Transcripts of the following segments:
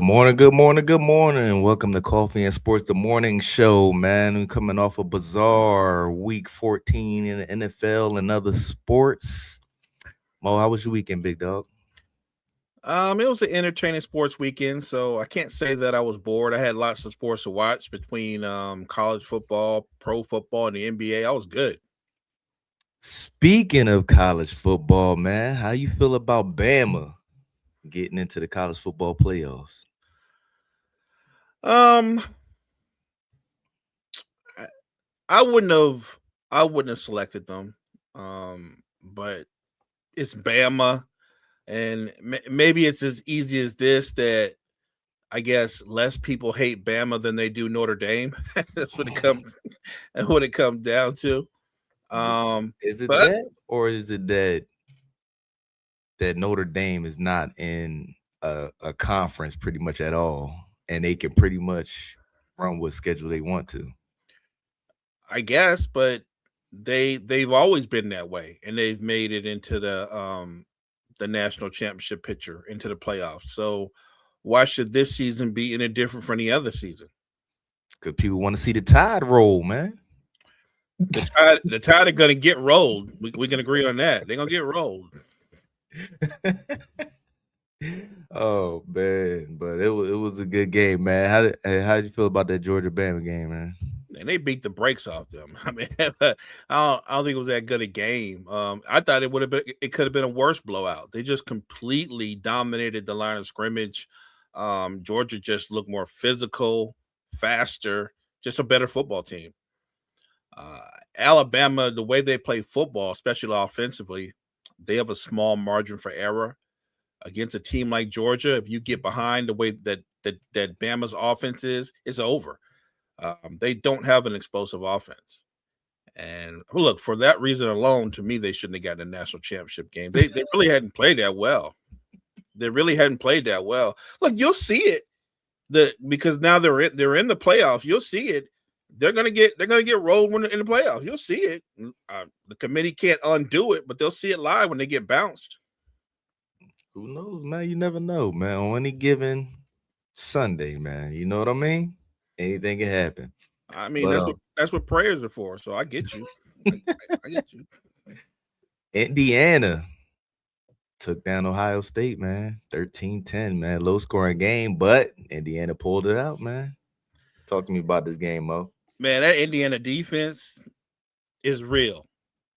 Good morning, good morning, good morning. Welcome to Coffee and Sports, the morning show, man. We're coming off a bizarre week 14 in the NFL and other sports. Mo, how was your weekend, big dog? It was an entertaining sports weekend, so I can't say that I was bored. I had lots of sports to watch between college football, pro football, and the NBA. I was good. Speaking of college football, man, how you feel about Bama getting into the college football playoffs? Um, I, I wouldn't have, I wouldn't have selected them. But it's Bama, and maybe it's as easy as this that I guess less people hate Bama than they do Notre Dame. That's what it comes, that's what it comes down to. Is it But that, or is it that Notre Dame is not in a conference pretty much at all, and they can pretty much run what schedule they want to? I guess, but they've always been that way, and they've made it into the national championship picture, into the playoffs. So why should this season be any different from any other season? Because people want to see the tide roll, man. The tide are gonna get rolled. We can agree on that. They're gonna get rolled. Oh man, but it was a good game, man. How did you feel about that Georgia Bama game, man? And they beat the brakes off them. I mean, I don't think it was that good a game. I thought it could have been a worse blowout. They just completely dominated the line of scrimmage. Georgia just looked more physical, faster, just a better football team. Uh, Alabama, the way they play football, especially offensively, they have a small margin for error against a team like Georgia. If you get behind the way that Bama's offense is, it's over. They don't have an explosive offense. And look, for that reason alone, to me, they shouldn't have gotten a national championship game. They really hadn't played that well. They really hadn't played that well. Look, you'll see it. Because now they're in the playoffs. You'll see it. They're gonna get rolled in the playoffs. You'll see it. The committee can't undo it, but they'll see it live when they get bounced. Who knows, man? You never know, man. On any given Sunday, man. You know what I mean? Anything can happen. I mean, But that's what prayers are for. So I get you. I get you. Indiana took down Ohio State, man. 13-10, man. Low scoring game, but Indiana pulled it out, man. Talk to me about this game, Mo. Man, that Indiana defense is real.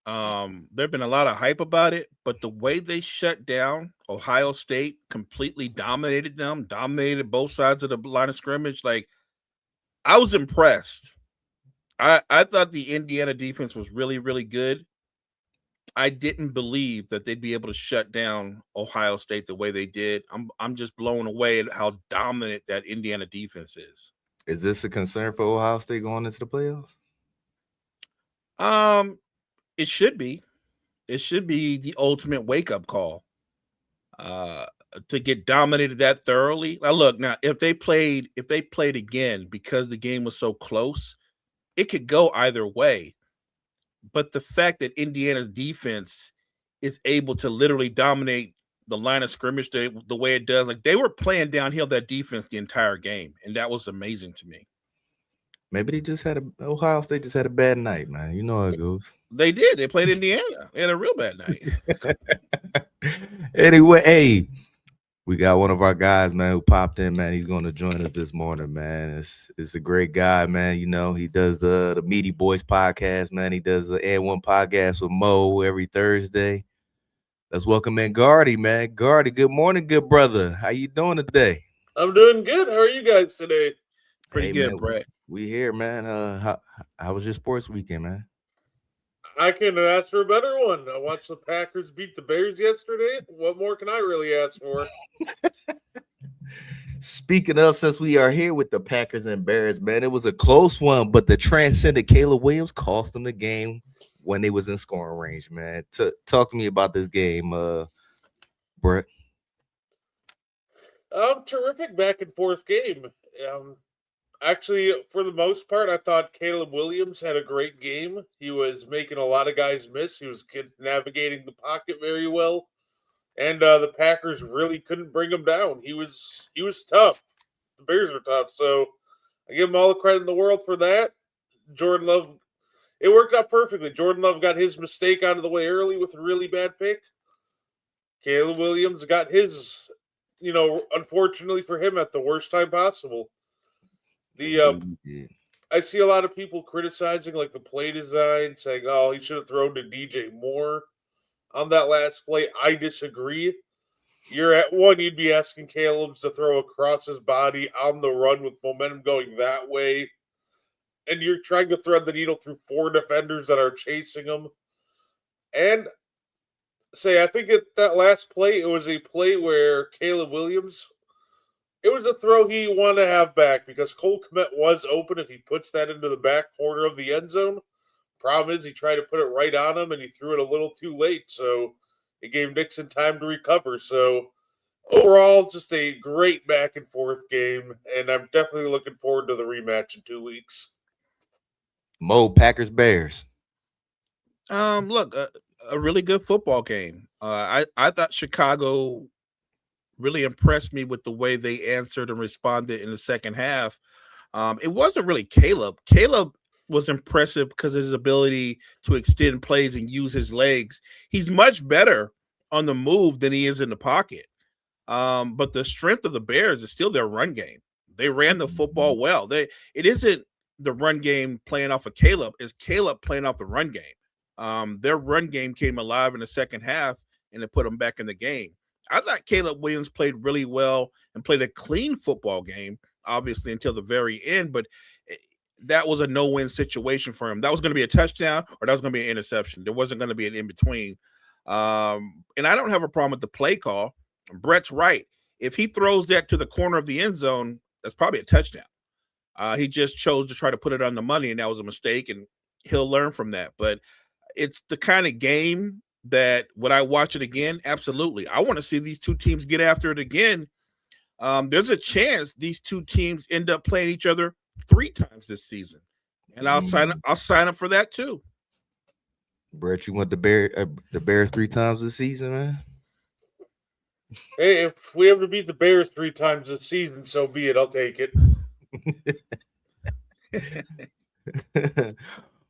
There've been a lot of hype about it, but the way they shut down Ohio State, completely dominated them, dominated both sides of the line of scrimmage. Like, I was impressed. I thought the Indiana defense was really, really good. I didn't believe that they'd be able to shut down Ohio State the way they did. I'm just blown away at how dominant that Indiana defense is. Is this a concern for Ohio State going into the playoffs? Um, it should be. It should be the ultimate wake up call. Uh, to get dominated that thoroughly. Now, look, now if they played again because the game was so close, it could go either way. But the fact that Indiana's defense is able to literally dominate the line of scrimmage the way it does, like they were playing downhill that defense the entire game, and that was amazing to me. Maybe they just had a Ohio State just had a bad night, man. You know how it goes. They did. They played Indiana. They had a real bad night. Anyway, hey, we got one of our guys, man, who popped in, man. He's going to join us this morning, man. It's a great guy, man. You know, he does the Meaty Boys podcast, man. He does the N1 podcast with Mo every Thursday. Let's welcome in Gardy, man. Gardy, good morning, good brother. How you doing today? I'm doing good. How are you guys today? Pretty Hey, good, man, Brett. we here, man. How was your sports weekend, man? I can ask for a better one. I watched the Packers beat the Bears yesterday. What more can I really ask for? Speaking of, since we are here with the Packers and Bears, man, it was a close one, but the transcendent Caleb Williams cost them the game when they was in scoring range, man. Talk to me about this game, Brett. Terrific back and forth game. Um, Actually, for the most part, I thought Caleb Williams had a great game. He was making a lot of guys miss. He was navigating the pocket very well, and the Packers really couldn't bring him down. He was tough. the Bears are tough. So I give him all the credit in the world for that. Jordan Love, it worked out perfectly. Jordan Love got his mistake out of the way early with a really bad pick. Caleb Williams got his, unfortunately for him, at the worst time possible. I see a lot of people criticizing like the play design, saying, "Oh, he should have thrown to DJ Moore on that last play." I disagree. You're at one, you'd be asking Caleb to throw across his body on the run with momentum going that way, and you're trying to thread the needle through four defenders that are chasing him. And I think that last play, it was a play where Caleb Williams, it was a throw he wanted to have back because Cole Kmet was open if he puts that into the back corner of the end zone. Problem is, he tried to put it right on him and he threw it a little too late, so it gave Nixon time to recover. So overall, just a great back and forth game, and I'm definitely looking forward to the rematch in 2 weeks. Mo, Packers, Bears. Look, a really good football game. I thought Chicago really impressed me with the way they answered and responded in the second half. It wasn't really Caleb. Caleb was impressive because of his ability to extend plays and use his legs. He's much better on the move than he is in the pocket. But the strength of the Bears is still their run game. They ran the football well. It isn't the run game playing off of Caleb, it's Caleb playing off the run game. Their run game came alive in the second half and it put them back in the game. I thought Caleb Williams played really well and played a clean football game, obviously, until the very end, but that was a no-win situation for him. That was going to be a touchdown or that was going to be an interception. There wasn't going to be an in-between. And I don't have a problem with the play call. Brett's right. If he throws that to the corner of the end zone, that's probably a touchdown. He just chose to try to put it on the money, and that was a mistake, and he'll learn from that. But it's the kind of game that would I watch it again? Absolutely. I want to see these two teams get after it again. There's a chance these two teams end up playing each other 3 times this season, and I'll sign up for that too. Brett, you want the Bears 3 times this season, man? Hey, if we ever beat the Bears 3 times this season, so be it. I'll take it.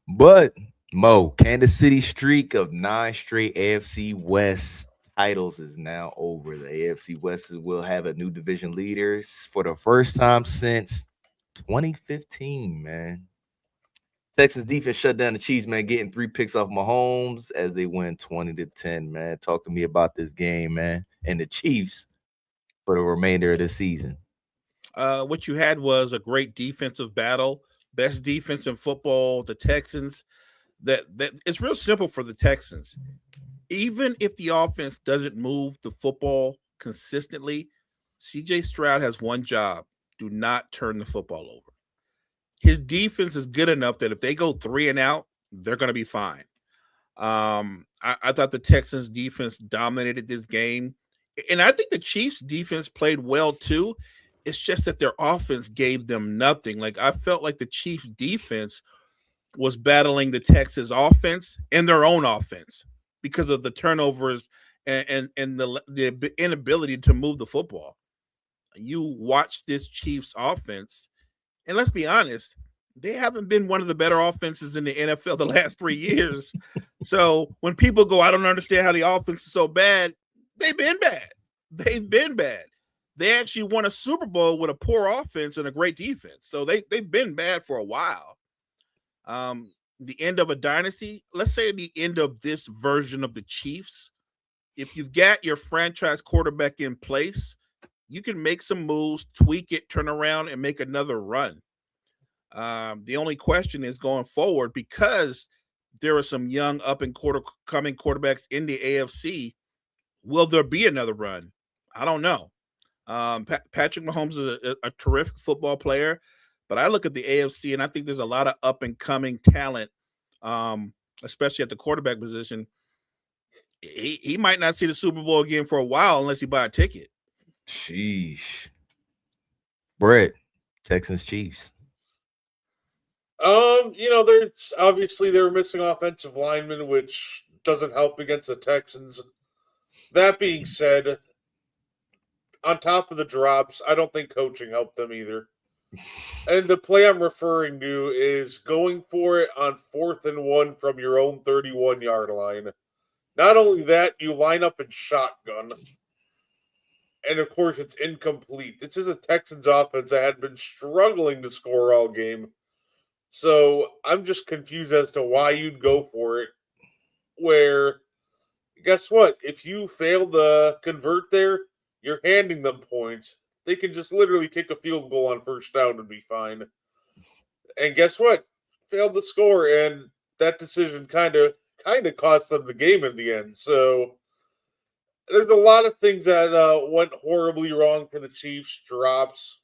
But Mo, Kansas City streak of 9 straight AFC West titles is now over. The AFC West will have a new division leaders for the first time since 2015, man. Texans defense shut down the Chiefs, man, getting 3 picks off Mahomes as they win 20-10, man. Talk to me about this game, man, and the Chiefs for the remainder of the season. What you had was a great defensive battle, best defense in football. The Texans, that it's real simple for the Texans. Even if the offense doesn't move the football consistently, CJ Stroud has one job: do not turn the football over. His defense is good enough that if they go 3 and out, they're going to be fine. I thought the Texans defense dominated this game, and I think the Chiefs defense played well too. It's just that their offense gave them nothing. Like I felt like the Chiefs defense was battling the Texas offense and their own offense because of the turnovers and the inability to move the football. You watch this Chiefs offense, and let's be honest, they haven't been one of the better offenses in the NFL the last 3 years. So when people go, I don't understand how the offense is so bad, they've been bad. They've been bad. They actually won a Super Bowl with a poor offense and a great defense. So they've been bad for a while. The end of a dynasty, let's say the end of this version of the Chiefs, if you've got your franchise quarterback in place, you can make some moves, tweak it, turn around, and make another run. The only question is going forward, because there are some young up and coming quarterbacks in the AFC. Will there be another run? I don't know. Patrick Mahomes is a terrific football player, but I look at the AFC and I think there's a lot of up and coming talent, especially at the quarterback position. He might not see the Super Bowl again for a while unless he buy a ticket. Sheesh. Brett, Texans Chiefs. There's obviously they were missing offensive linemen, which doesn't help against the Texans. That being said, on top of the drops, I don't think coaching helped them either. And the play I'm referring to is going for it on 4th and 1 from your own 31-yard line. Not only that, you line up in shotgun. And of course, it's incomplete. This is a Texans offense that had been struggling to score all game. So I'm just confused as to why you'd go for it. Where, guess what? If you fail to convert there, you're handing them points. They can just literally kick a field goal on 1st down and be fine. And guess what? Failed to score, and that decision kind of cost them the game in the end. So there's a lot of things that went horribly wrong for the Chiefs: drops,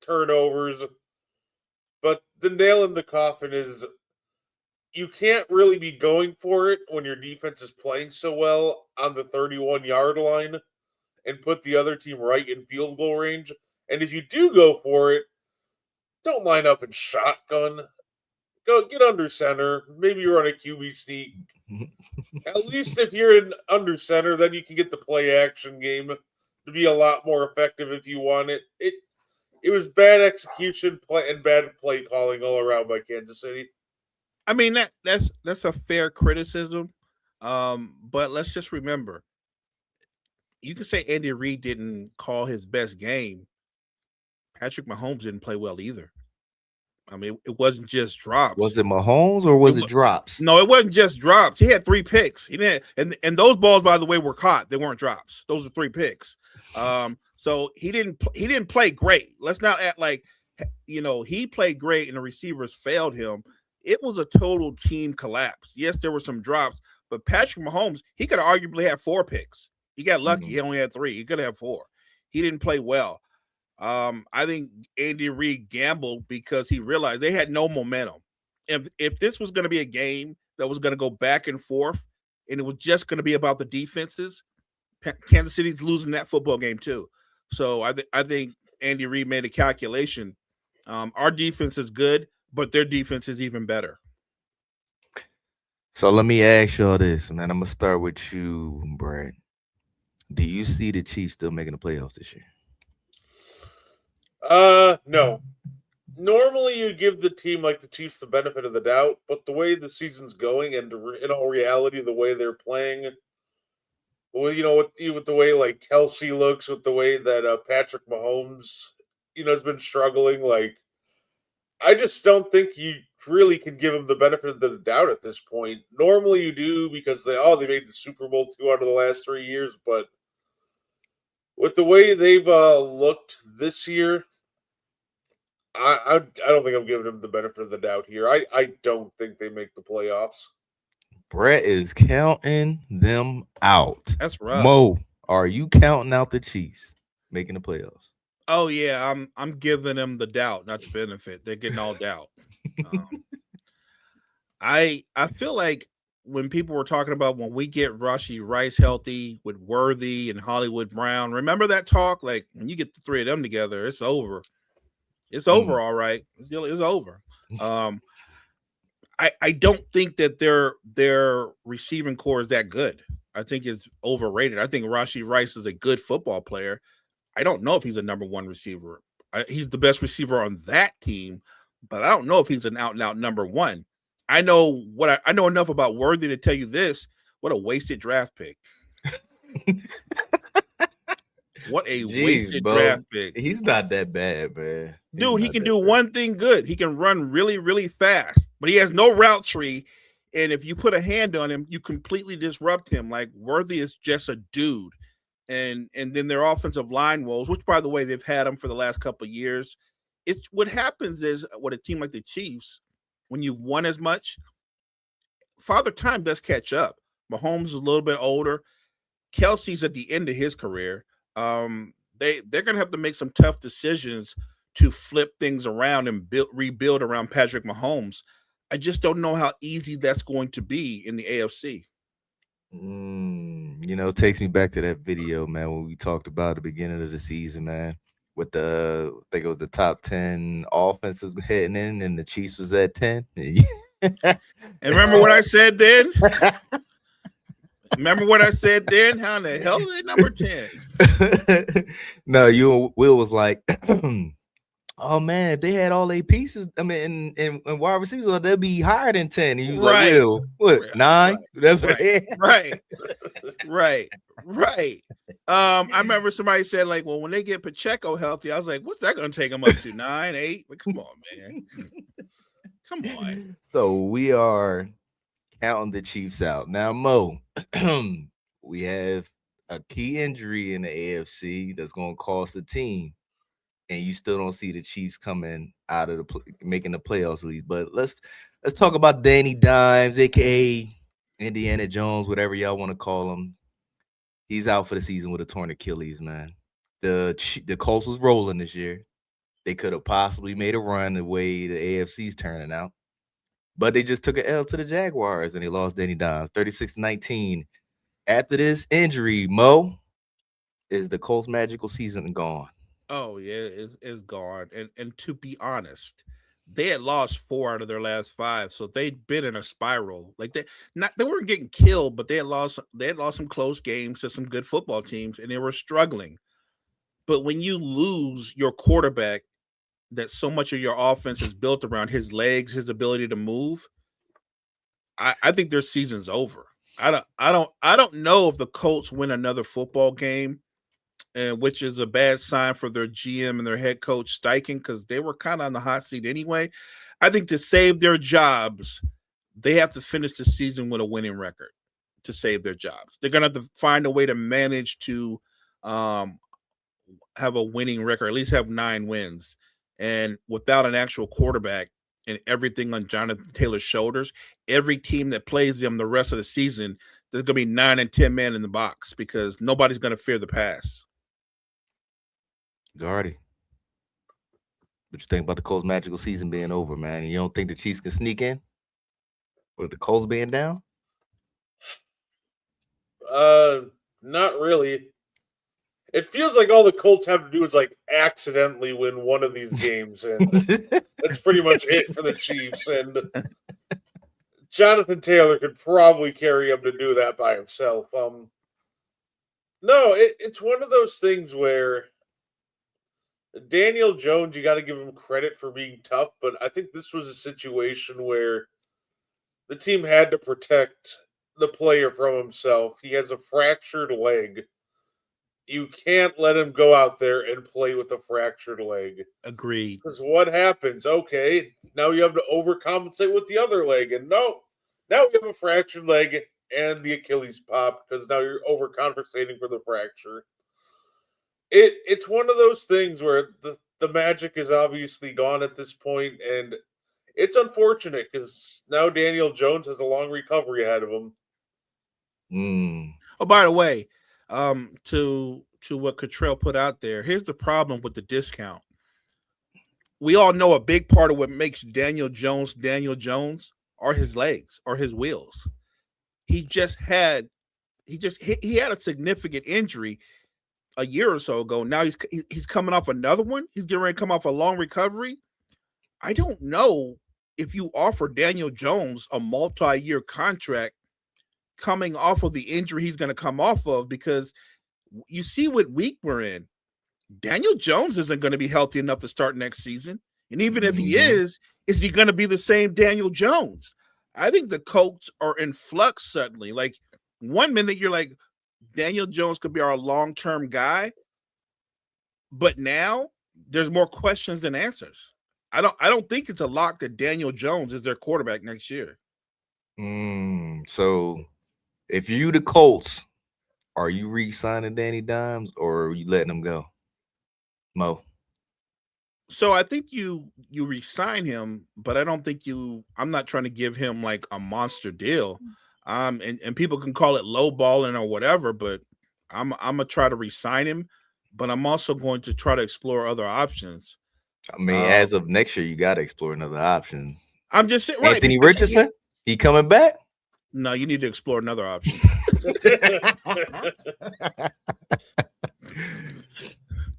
turnovers. But the nail in the coffin is you can't really be going for it when your defense is playing so well on the 31-yard line and put the other team right in field goal range. And if you do go for it, don't line up in shotgun. Go get under center. Maybe run a QB sneak. At least if you're in under center, then you can get the play action game to be a lot more effective if you want it. It was bad execution and bad play calling all around by Kansas City. I mean that's a fair criticism, but let's just remember, you can say Andy Reid didn't call his best game. Patrick Mahomes didn't play well either. I mean, it wasn't just drops. Was it Mahomes or was it drops? No, it wasn't just drops. He had 3 picks. He didn't, and those balls, by the way, were caught. They weren't drops. Those were 3 picks. So he didn't play great. Let's not act like he played great and the receivers failed him. It was a total team collapse. Yes, there were some drops, but Patrick Mahomes, he could have arguably had 4 picks. He got lucky. He only had 3. He could have 4. He didn't play well. I think Andy Reid gambled because he realized they had no momentum. If this was going to be a game that was going to go back and forth, and it was just going to be about the defenses, Kansas City's losing that football game too. So I think Andy Reid made a calculation. Our defense is good, but their defense is even better. So let me ask y'all this, and then I'm gonna start with you, Brad. Do you see the Chiefs still making the playoffs this year? No. Normally you give the team like the Chiefs the benefit of the doubt, but the way the season's going and in all reality, the way they're playing, well, with the way like Kelsey looks, with the way that Patrick Mahomes, has been struggling, like I just don't think you really can give him the benefit of the doubt at this point. Normally you do because they made the Super Bowl 2 out of the last 3 years, but with the way they've looked this year, I don't think I'm giving them the benefit of the doubt here. I don't think they make the playoffs. Brett is counting them out. That's rough. Mo, are you counting out the Chiefs making the playoffs? Oh yeah, I'm giving them the doubt, not the benefit. They're getting all doubt. I feel like when people were talking about when we get Rashee Rice healthy with Worthy and Hollywood Brown, remember that talk? Like when you get the 3 of them together, it's over. It's over, all right. It's over. I don't think that their receiving core is that good. I think it's overrated. I think Rashee Rice is a good football player. I don't know if he's a number 1 receiver. He's the best receiver on that team, but I don't know if he's an out-and-out number 1. I know I know enough about Worthy to tell you this. What a wasted draft pick. What a wasted draft pick. He's not that bad, man. Dude, he can do one thing good. He can run really, really fast, but he has no route tree. And if you put a hand on him, you completely disrupt him. Like Worthy is just a dude. And then their offensive line woes, which by the way, they've had them for the last couple of years. It's what happens is with a team like the Chiefs, when you've won as much, Father Time does catch up. Mahomes is a little bit older. Kelsey's at the end of his career. They're gonna have to make some tough decisions to flip things around and rebuild around Patrick Mahomes. I just don't know how easy that's going to be in the AFC. It takes me back to that video, man, when we talked about the beginning of the season, man, with I think it was the top 10 offenses heading in, and the Chiefs was at 10. And remember what I said then? Remember what I said then? How in the hell are they number 10? No, you and Will was like, oh man, if they had all their pieces, I mean, and wide receivers, well, they'll be higher than 10. And he was like, Right. Will, what, Right. 9? That's Right. right. Right. Right. Right. I remember somebody said, like, well, when they get Pacheco healthy, I was like, what's that going to take them up to? 9, 8? Like, come on, man. Come on. So we are counting the Chiefs out. Now, Mo, we have a key injury in the AFC that's going to cost the team. And you still don't see the Chiefs coming out of making the playoffs at least. But let's talk about Danny Dimes, aka Indiana Jones, whatever y'all want to call him. He's out for the season with a torn Achilles, man. The Colts was rolling this year. They could have possibly made a run the way the AFC's turning out. But they just took an L to the Jaguars and they lost Danny Dimes 36-19. After this injury, Mo, is the Colts' magical season gone? Oh yeah, it's gone. And to be honest, they had lost 4 out of their last 5, so they'd been in a spiral. Like they weren't getting killed, but they had lost some close games to some good football teams, and they were struggling. But when you lose your quarterback, that so much of your offense is built around his legs, his ability to move, I think their season's over. I don't know if the Colts win another football game, and which is a bad sign for their GM and their head coach Steichen, because they were kind of on the hot seat anyway. I think to save their jobs, they have to finish the season with a winning record to save their jobs. They're gonna have to find a way to manage to um, have a winning record, at least have 9 wins. And without an actual quarterback and everything on Jonathan Taylor's shoulders, every team that plays them the rest of the season, there's gonna be 9 and 10 men in the box because nobody's gonna fear the pass. Guardy, what you think about the Colts' magical season being over, man? You don't think the Chiefs can sneak in with the Colts being down? Not really. It feels like all the Colts have to do is like accidentally win one of these games, and that's pretty much it for the Chiefs. And Jonathan Taylor could probably carry him to do that by himself. No, it's one of those things where Daniel Jones, you got to give him credit for being tough, but I think this was a situation where the team had to protect the player from himself. He has a fractured leg. You can't let him go out there and play with a fractured leg. Agreed. Because what happens? Okay, now you have to overcompensate with the other leg. And no, now you have a fractured leg and the Achilles pop because now you're overcompensating for the fracture. It's one of those things where the magic is obviously gone at this point, and it's unfortunate because now Daniel Jones has a long recovery ahead of him. Oh, by the way, to what Cottrell put out there, here's the problem with the discount. We all know a big part of what makes Daniel Jones are his legs or his wheels. He had a significant injury a year or so ago. Now he's coming off another one. He's getting ready to come off a long recovery. I don't know if you offer Daniel Jones a multi-year contract coming off of the injury he's going to come off of, because you see what week we're in. Daniel Jones isn't going to be healthy enough to start next season. And even if he is he going to be the same Daniel Jones? I think the Colts are in flux suddenly. Like, one minute you're like, Daniel Jones could be our long-term guy, but now there's more questions than answers. I don't think it's a lock that Daniel Jones is their quarterback next year. So if you the Colts, are you re-signing Danny Dimes or are you letting him go, Mo? So I think you re-sign him, but I don't think I'm not trying to give him like a monster deal. And people can call it lowballing or whatever, but I'm gonna try to re-sign him, but I'm also going to try to explore other options. I mean, as of next year, you got to explore another option. I'm just saying, right? Anthony Richardson, he coming back? No, you need to explore another option.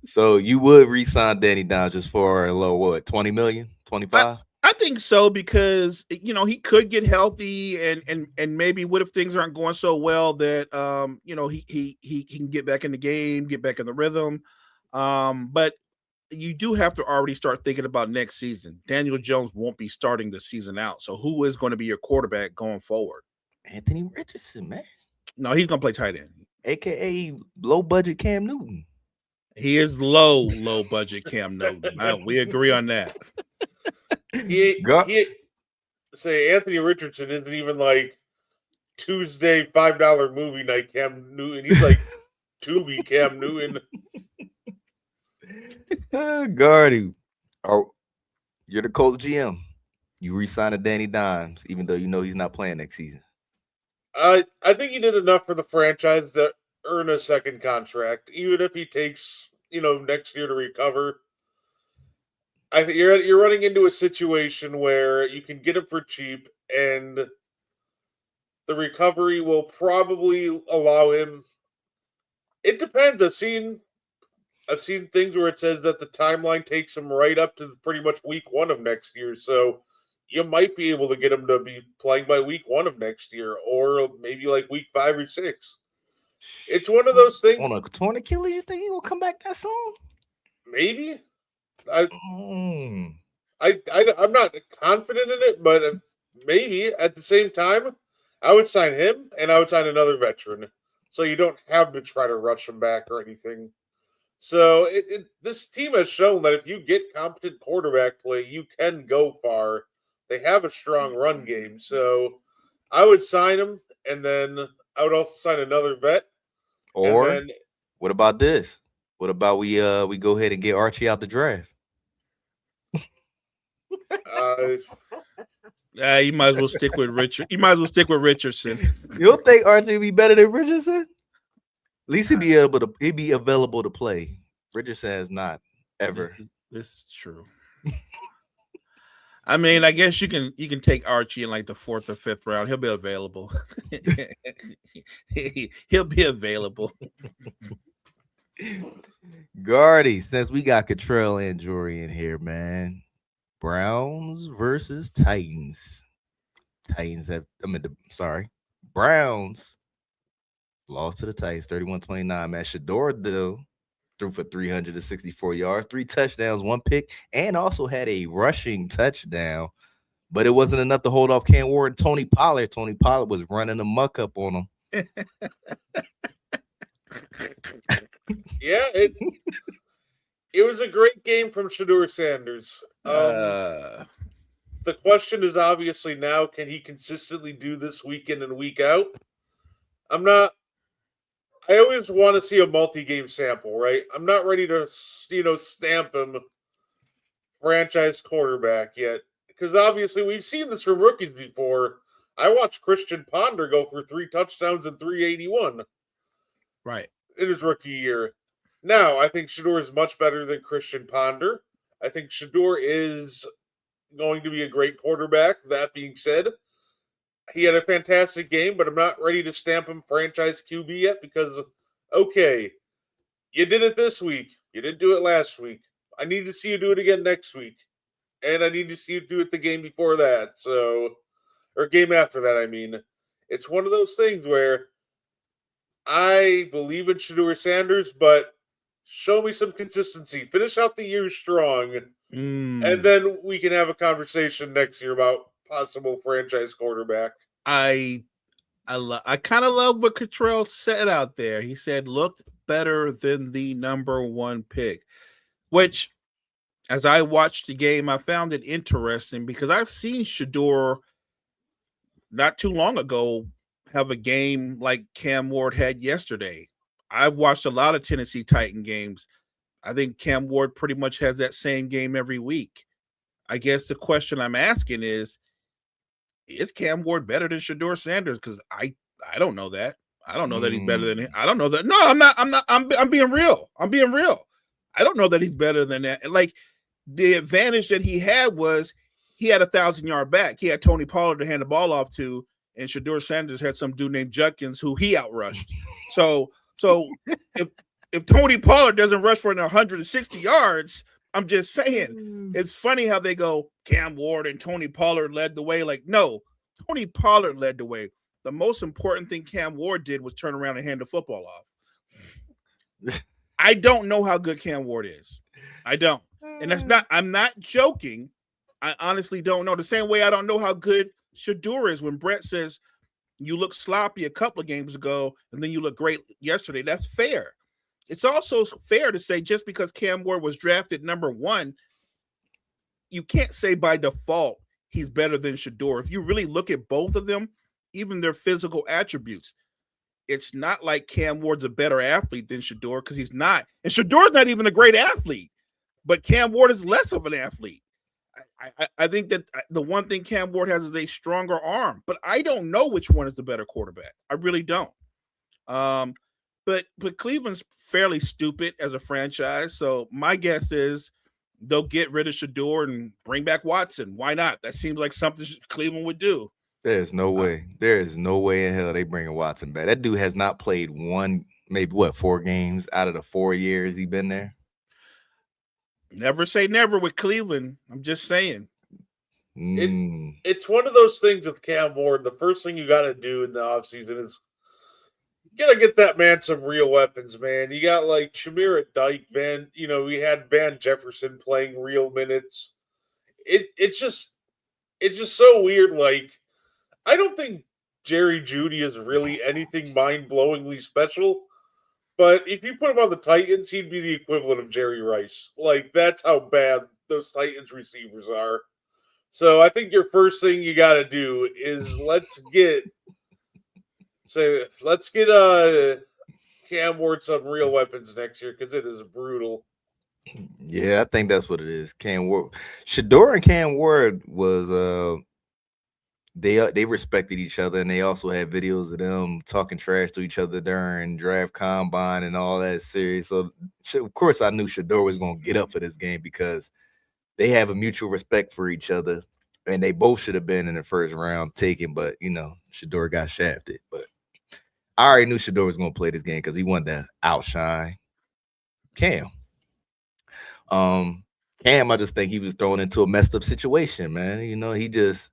So you would re-sign Danny Dimes just for a low, what, 20 million, 25? I I think so because he could get healthy and maybe what if things aren't going so well that he can get back in the game, get back in the rhythm. But you do have to already start thinking about next season. Daniel Jones won't be starting the season out. So who is going to be your quarterback going forward? Anthony Richardson, man. No, he's going to play tight end. AKA low budget Cam Newton. He is low budget Cam Newton. We agree on that. Say Anthony Richardson isn't even like Tuesday $5 movie night Cam Newton. He's like Tubi Cam Newton. Guardy, you're the Colts GM. You re-signed Danny Dimes, even though you know he's not playing next season. I think he did enough for the franchise to earn a second contract, even if he takes next year to recover. I think you're running into a situation where you can get him for cheap, and the recovery will probably allow him. It depends. I've seen things where it says that the timeline takes him right up to pretty much week 1 of next year. So you might be able to get him to be playing by week 1 of next year, or maybe like week 5 or 6. It's one of those things. On a torn Achilles, you think he will come back that soon? Maybe. I'm not confident in it, but maybe. At the same time, I would sign him and I would sign another veteran, so you don't have to try to rush him back or anything. So this team has shown that if you get competent quarterback play, you can go far. They have a strong run game, so I would sign him, and then I would also sign another vet. Or what about this? What about we go ahead and get Archie out the draft? You might as well stick with Richard. You might as well stick with Richardson. You don't think Archie would be better than Richardson? At least he'd be available to play. Richardson has not ever. This is true. I mean, I guess you can take Archie in like the 4th or 5th round. He'll be available. He'll be available. Guardy, since we got Cottrell and Jory in here, man. Browns versus Titans. Browns lost to the Titans 31-29. Man, Shador though threw for 364 yards, 3 touchdowns, 1 pick, and also had a rushing touchdown. But it wasn't enough to hold off Cam Ward and Tony Pollard. Tony Pollard was running a muck up on him. Yeah, it was a great game from Shador Sanders. The question is obviously now, can he consistently do this week in and week out? I always want to see a multi-game sample, right? I'm not ready to, stamp him franchise quarterback yet. Because obviously we've seen this from rookies before. I watched Christian Ponder go for 3 touchdowns and 381. Right. In his rookie year. Now, I think Shador is much better than Christian Ponder. I think Shador is going to be a great quarterback. That being said, he had a fantastic game, but I'm not ready to stamp him franchise QB yet because, okay, you did it this week. You didn't do it last week. I need to see you do it again next week. And I need to see you do it the game before that. Or game after that, I mean. It's one of those things where I believe in Shador Sanders, but show me some consistency. Finish out the year strong. And then we can have a conversation next year about possible franchise quarterback. I kind of love what Cottrell said out there. He said, looked better than the number 1 pick, which as I watched the game, I found it interesting because I've seen Shador not too long ago have a game like Cam Ward had yesterday. I've watched a lot of Tennessee Titan games. I think Cam Ward pretty much has that same game every week. I guess the question I'm asking is Cam Ward better than Shador Sanders? Because I don't know that. I don't know that he's better than him. I don't know that. No, I'm not. I'm being real. I'm being real. I don't know that he's better than that. Like the advantage that he had was he had a 1,000-yard back. He had Tony Pollard to hand the ball off to, and Shador Sanders had some dude named Judkins who he outrushed. So if Tony Pollard doesn't rush for 160 yards, I'm just saying, it's funny how they go, Cam Ward and Tony Pollard led the way. Like, no, Tony Pollard led the way. The most important thing Cam Ward did was turn around and hand the football off. I don't know how good Cam Ward is. I don't. And I'm not joking. I honestly don't know. The same way I don't know how good Shador is when Brett says you look sloppy a couple of games ago and then you look great yesterday. That's fair. It's also fair to say just because Cam Ward was drafted number 1, you can't say by default he's better than Shador. If you really look at both of them, even their physical attributes, it's not like Cam Ward's a better athlete than Shador because he's not. And Shador's not even a great athlete, but Cam Ward is less of an athlete. I think that the one thing Cam Ward has is a stronger arm, but I don't know which one is the better quarterback. I really don't. But Cleveland's fairly stupid as a franchise, so my guess is they'll get rid of Shador and bring back Watson. Why not? That seems like something Cleveland would do. There's no way. There is no way in hell they bringing Watson back. That dude has not played maybe 4 games out of the 4 years he been there. Never say never with Cleveland. I'm just saying. It's one of those things with Cam Ward. The first thing you got to do in the offseason is you got to get that man some real weapons, man. You got like Shamir at Dyke, we had Van Jefferson playing real minutes. It's just so weird. Like, I don't think Jerry Jeudy is really anything mind-blowingly special. But if you put him on the Titans, he'd be the equivalent of Jerry Rice. Like, that's how bad those Titans receivers are. So I think your first thing you got to do is let's get Cam Ward some real weapons next year because it is brutal. Yeah, I think that's what it is. Cam Ward, Shador and Cam Ward was they respected each other, and they also had videos of them talking trash to each other during draft combine and all that series. So of course I knew Shador was going to get up for this game because they have a mutual respect for each other, and they both should have been in the first round taken, but Shador got shafted. But I already knew Shador was going to play this game because he wanted to outshine Cam. Cam, I just think he was thrown into a messed up situation, man. He just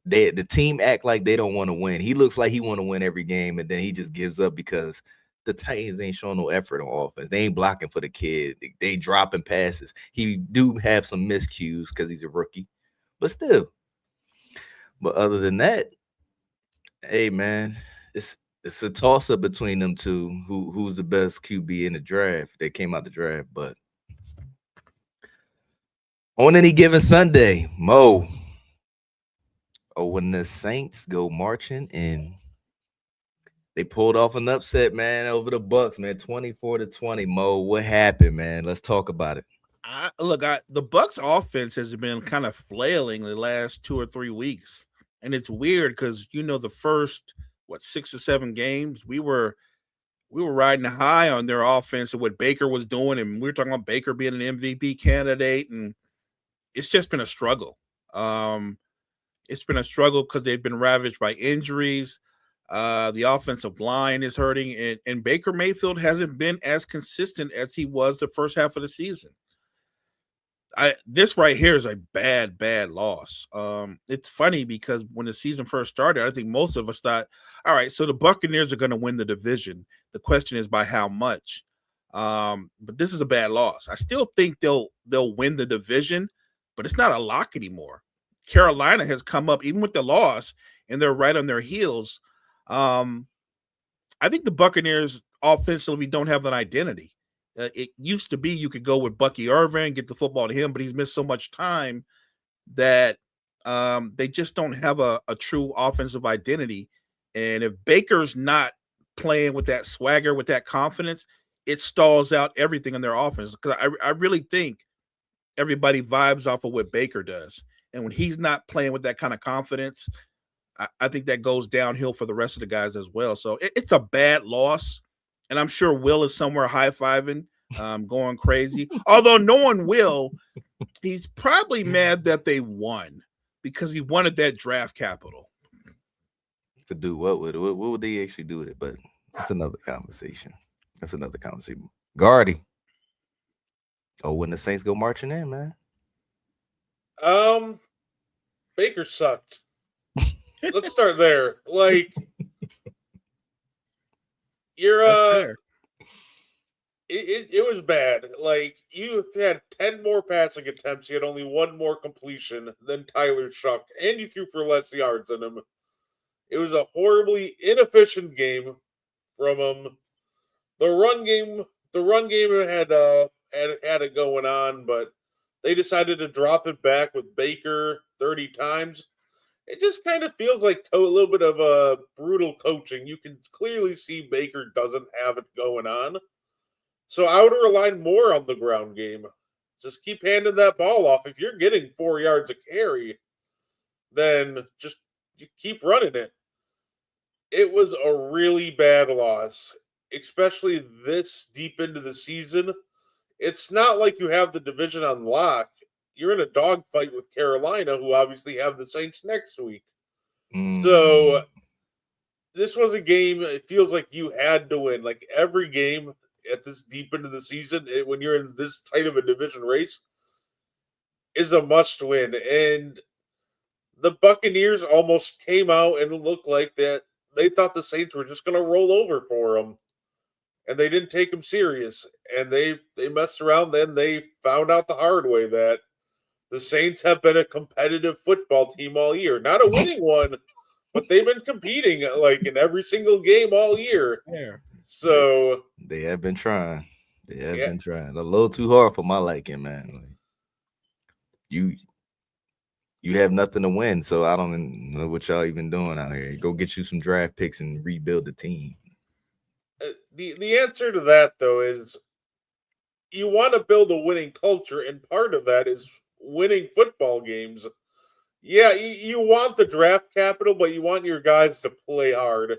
the team act like they don't want to win. He looks like he want to win every game, and then he just gives up because the Titans ain't showing no effort on offense. They ain't blocking for the kid. They dropping passes. He do have some miscues because he's a rookie, but still. But other than that, hey man, it's a toss up between them two. Who's the best QB in the draft? They came out the draft, but on any given Sunday, Mo. Oh, when the Saints go marching in, they pulled off an upset, man, over the Bucks, man, 24-20. Mo, what happened, man? Let's talk about it. The Bucks offense has been kind of flailing the last 2 or 3 weeks, and it's weird because the first 6 or 7 games we were riding high on their offense and what Baker was doing, and we were talking about Baker being an MVP candidate, and it's just been a struggle. It's been a struggle because they've been ravaged by injuries. The offensive line is hurting, and Baker Mayfield hasn't been as consistent as he was the first half of the season. This right here is a bad loss. It's funny because when the season first started, I think most of us thought, all right, so the Buccaneers are going to win the division. The question is by how much. But this is a bad loss. I still think they'll win the division, but it's not a lock anymore. Carolina has come up even with the loss, and they're right on their heels. I think the Buccaneers offensively don't have an identity. It used to be you could go with Bucky Irvin, get the football to him, but he's missed so much time that they just don't have a true offensive identity. And if Baker's not playing with that swagger, with that confidence, it stalls out everything in their offense. Because I really think everybody vibes off of what Baker does. And when he's not playing with that kind of confidence, I think that goes downhill for the rest of the guys as well. So it's a bad loss. And I'm sure Will is somewhere high-fiving, going crazy. Although knowing Will, he's probably mad that they won because he wanted that draft capital. To do what with it? What would they actually do with it? But that's another conversation. Guardy. Oh, when the Saints go marching in, man. Um, Baker sucked. Let's start there. Like, you're That's fair. it was bad. Like, you had 10 more passing attempts, you had only one more completion than Tyler Shuck, and you threw for less yards than him. It was a horribly inefficient game from him. The run game, the run game had it going on, but they decided to drop it back with Baker 30 times. It just kind of feels like a little bit of a brutal coaching. You can clearly see Baker doesn't have it going on. So I would rely more on the ground game. Just keep handing that ball off. If you're getting 4 yards a carry, then just you keep running it. It was a really bad loss, especially this deep into the season. It's not like you have the division on lock. You're in a dogfight with Carolina, who obviously have the Saints next week. So this was a game. It feels like you had to win. Like every game at this deep into the season, when you're in this tight of a division race, is a must win. And the Buccaneers almost came out and looked like that they thought the Saints were just going to roll over for them, and they didn't take them serious. And they messed around. Then they found out the hard way that the Saints have been a competitive football team all year, not a winning one, but they've been competing like in every single game all year. Yeah. So they have been trying. They have Yeah. been trying. A little too hard for my liking, man. Like, you have nothing to win, so I don't know what y'all even doing out here. Go get you some draft picks and rebuild the team. the answer to that though is you want to build a winning culture, and part of that is winning football games. Yeah, you want the draft capital, but you want your guys to play hard.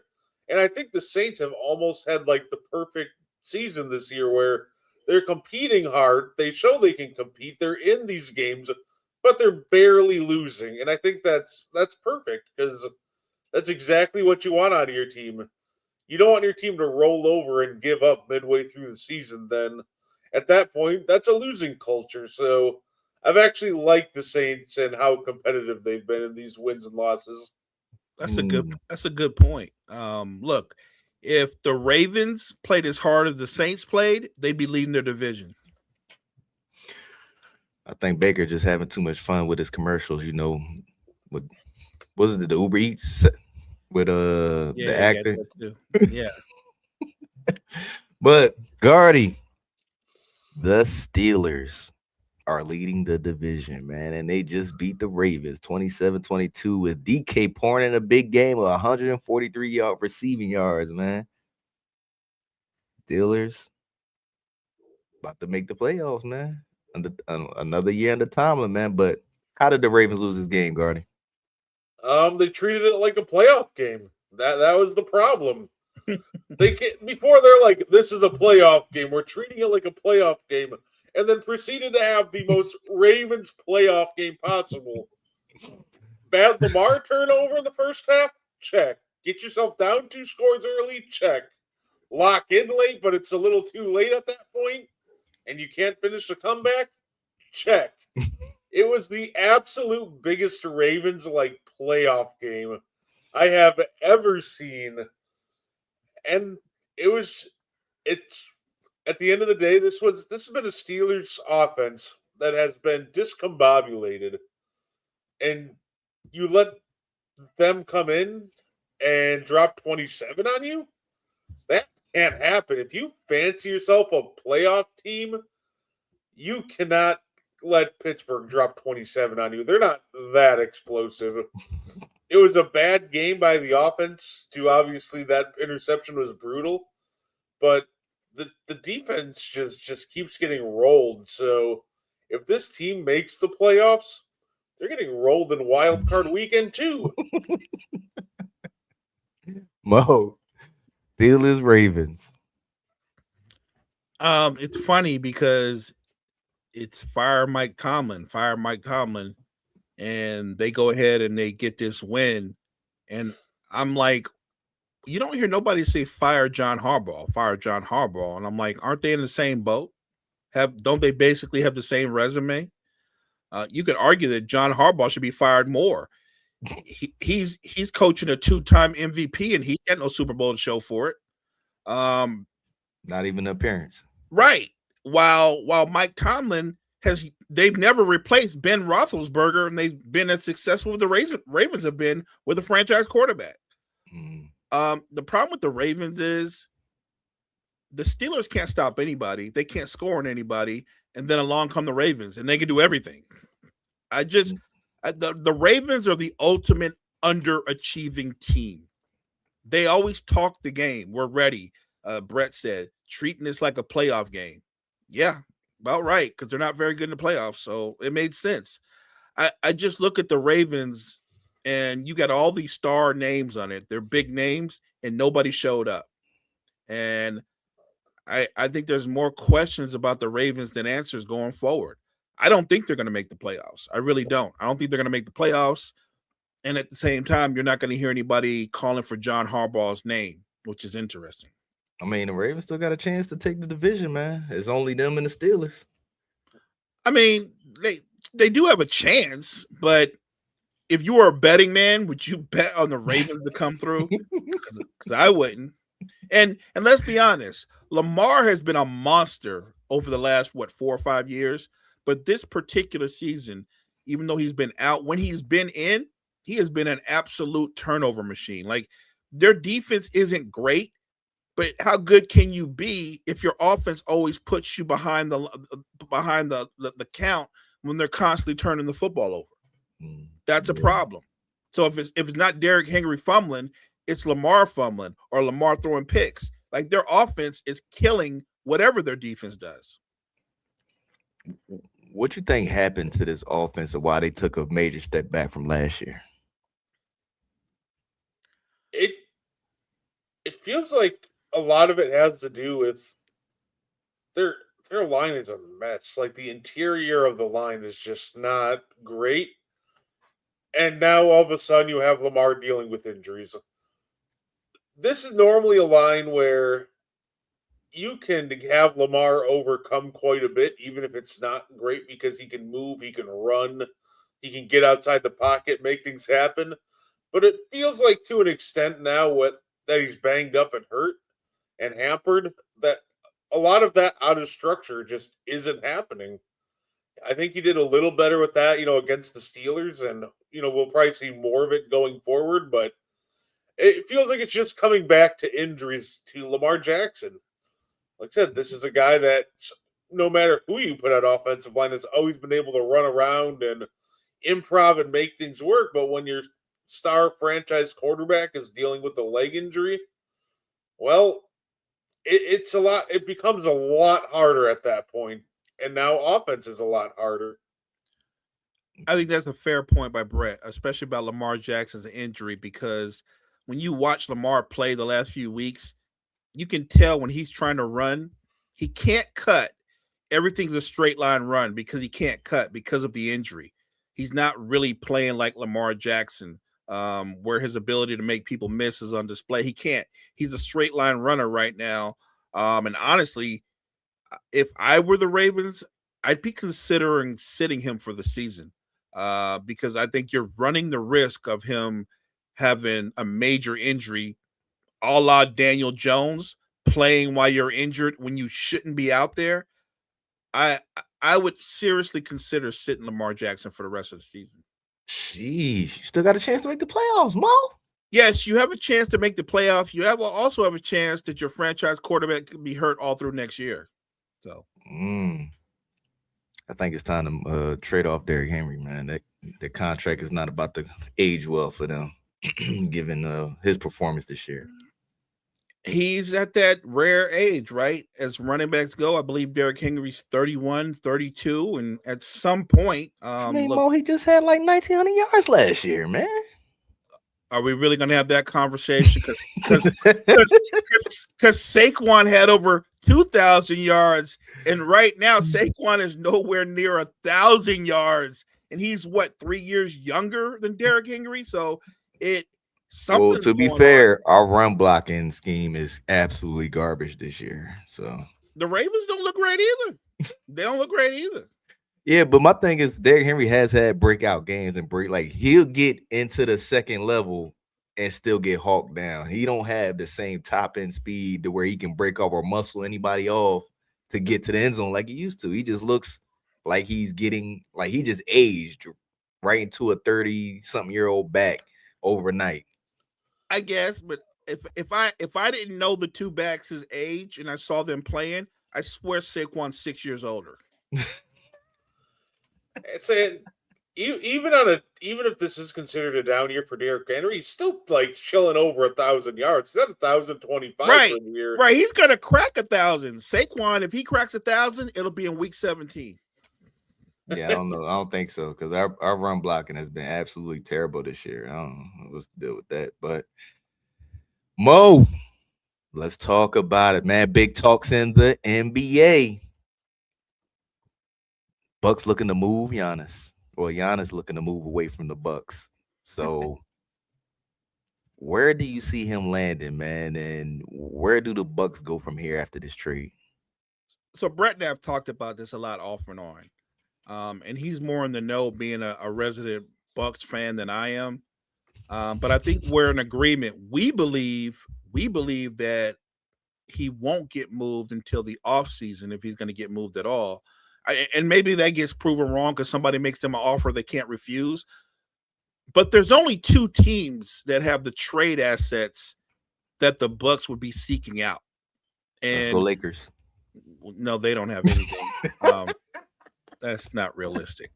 And I think the Saints have almost had like the perfect season this year where they're competing hard. They show they can compete. They're in these games, but they're barely losing. And I think that's perfect because that's exactly what you want out of your team. You don't want your team to roll over and give up midway through the season. Then at that point, that's a losing culture. So I've actually liked the Saints and how competitive they've been in these wins and losses. That's a good point. Look, if the Ravens played as hard as the Saints played, they'd be leading their division. I think Baker just having too much fun with his commercials. With was it the Uber Eats with the actor? That too. Yeah. But Guardy, the Steelers are leading the division, man, and they just beat the Ravens 27-22 with DK pouring in a big game of 143 receiving yards, man. Steelers about to make the playoffs, man. Another year in the Tomlin, man. But how did the Ravens lose this game, Guardy? They treated it like a playoff game. That was the problem. Before they're like, this is a playoff game. We're treating it like a playoff game, and then proceeded to have the most Ravens playoff game possible. Bad Lamar turnover in the first half? Check. Get yourself down 2 scores early? Check. Lock in late, but it's a little too late at that point, and you can't finish the comeback? Check. It was the absolute biggest Ravens like playoff game I have ever seen. And it's at the end of the day, this has been a Steelers offense that has been discombobulated. And you let them come in and drop 27 on you? That can't happen. If you fancy yourself a playoff team, you cannot let Pittsburgh drop 27 on you. They're not that explosive. It was a bad game by the offense. Obviously, that interception was brutal, but the defense just keeps getting rolled. So if this team makes the playoffs, they're getting rolled in wild card weekend too. Mo, Steelers Ravens. It's funny because it's fire Mike Tomlin, and they go ahead and they get this win. And I'm like, you don't hear nobody say fire John Harbaugh. And I'm like, aren't they in the same boat? Don't they basically have the same resume? You could argue that John Harbaugh should be fired more. He's coaching a 2-time MVP and he got no Super Bowl to show for it. Not even an appearance. Right. While Mike Tomlin they've never replaced Ben Roethlisberger, and they've been as successful as the Ravens have been with a franchise quarterback. The problem with the Ravens is the Steelers can't stop anybody. They can't score on anybody, and then along come the Ravens, and they can do everything. The Ravens are the ultimate underachieving team. They always talk the game. We're ready. Brett said, treating this like a playoff game. Yeah, about right, because they're not very good in the playoffs, so it made sense. I just look at the Ravens, and you got all these star names on it. They're big names, and nobody showed up. And I think there's more questions about the Ravens than answers going forward. I don't think they're going to make the playoffs. I really don't. I don't think they're going to make the playoffs. And at the same time, you're not going to hear anybody calling for John Harbaugh's name, which is interesting. I mean, the Ravens still got a chance to take the division, man. It's only them and the Steelers. I mean, they do have a chance, but if you were a betting man, would you bet on the Ravens to come through? Because I wouldn't. And let's be honest, Lamar has been a monster over the last 4 or 5 years, but this particular season, even though he's been out, when he's been in, he has been an absolute turnover machine. Like, their defense isn't great, but how good can you be if your offense always puts you behind the count when they're constantly turning the football over? That's a problem. So if it's not Derrick Henry fumbling, it's Lamar fumbling or Lamar throwing picks. Like, their offense is killing whatever their defense does. What you think happened to this offense and why they took a major step back from last year? It feels like a lot of it has to do with their line is a mess. Like, the interior of the line is just not great. And now all of a sudden you have Lamar dealing with injuries. This is normally a line where you can have Lamar overcome quite a bit, even if it's not great, because he can move, he can run, he can get outside the pocket, make things happen. But it feels like, to an extent now, that he's banged up and hurt and hampered, that a lot of that out of structure just isn't happening. I think he did a little better with that, against the Steelers, and, we'll probably see more of it going forward, but it feels like it's just coming back to injuries to Lamar Jackson. Like I said, this is a guy that, no matter who you put at offensive line, has always been able to run around and improv and make things work, but when your star franchise quarterback is dealing with a leg injury, well, it becomes a lot harder at that point. And now offense is a lot harder. I think that's a fair point by Brett, especially about Lamar Jackson's injury, because when you watch Lamar play the last few weeks, you can tell when he's trying to run, he can't cut. Everything's a straight line run because he can't cut because of the injury. He's not really playing like Lamar Jackson, where his ability to make people miss is on display. He can't. He's a straight line runner right now. And honestly, if I were the Ravens, I'd be considering sitting him for the season, because I think you're running the risk of him having a major injury, a la Daniel Jones, playing while you're injured when you shouldn't be out there. I would seriously consider sitting Lamar Jackson for the rest of the season. Jeez, you still got a chance to make the playoffs, Mo. Yes, you have a chance to make the playoffs. You also have a chance that your franchise quarterback could be hurt all through next year. So, I think it's time to trade off Derrick Henry, man. That contract is not about to age well for them, given his performance this year. He's at that rare age, right? As running backs go, I believe Derrick Henry's 31, 32, and at some point, Mo, he just had like 1,900 yards last year, man. Are we really going to have that conversation? Because Saquon had over 2,000 yards, and right now Saquon is nowhere near 1,000 yards, and he's 3 years younger than Derrick Henry. So to be fair, our run blocking scheme is absolutely garbage this year. So The Ravens don't look great either. They don't look great either. Yeah, but my thing is Derrick Henry has had breakout games and he'll get into the second level and still get hawked down. He don't have the same top end speed to where he can break off or muscle anybody off to get to the end zone like he used to. He just looks like he's getting like he just aged right into a 30-something-year-old back overnight. I guess, but if I didn't know the two backs' age and I saw them playing, I swear Saquon's 6 years older. Saying even if this is considered a down year for Derrick Henry, he's still like chilling over 1,000 yards. He's at 1,025 right, for the year. Right, he's gonna crack 1,000. Saquon, if he cracks 1,000, it'll be in week 17. Yeah, I don't know. I don't think so because our run blocking has been absolutely terrible this year. I don't know what's to deal with that. But Mo, let's talk about it, man. Big talks in the NBA. Bucks looking to move Giannis, or Giannis looking to move away from the Bucks. So, where do you see him landing, man? And where do the Bucks go from here after this trade? So Brett and I have talked about this a lot off and on, and he's more in the know, being a resident Bucks fan than I am. But I think we're in agreement. We believe that he won't get moved until the offseason if he's going to get moved at all. And maybe that gets proven wrong because somebody makes them an offer they can't refuse. But there's only two teams that have the trade assets that the Bucks would be seeking out. And let's go Lakers. No, they don't have anything. That's not realistic.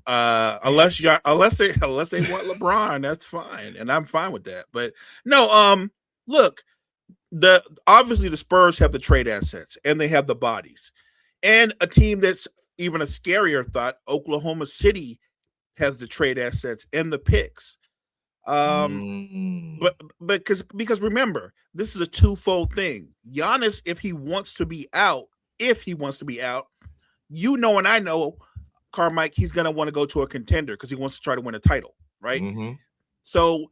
Unless they want LeBron, that's fine, and I'm fine with that. But no, look, obviously the Spurs have the trade assets and they have the bodies. And a team that's even a scarier thought, Oklahoma City has the trade assets and the picks. But because remember, this is a twofold thing. Giannis, if he wants to be out, you know, and I know, Carmike, he's going to want to go to a contender because he wants to try to win a title, right? Mm-hmm. So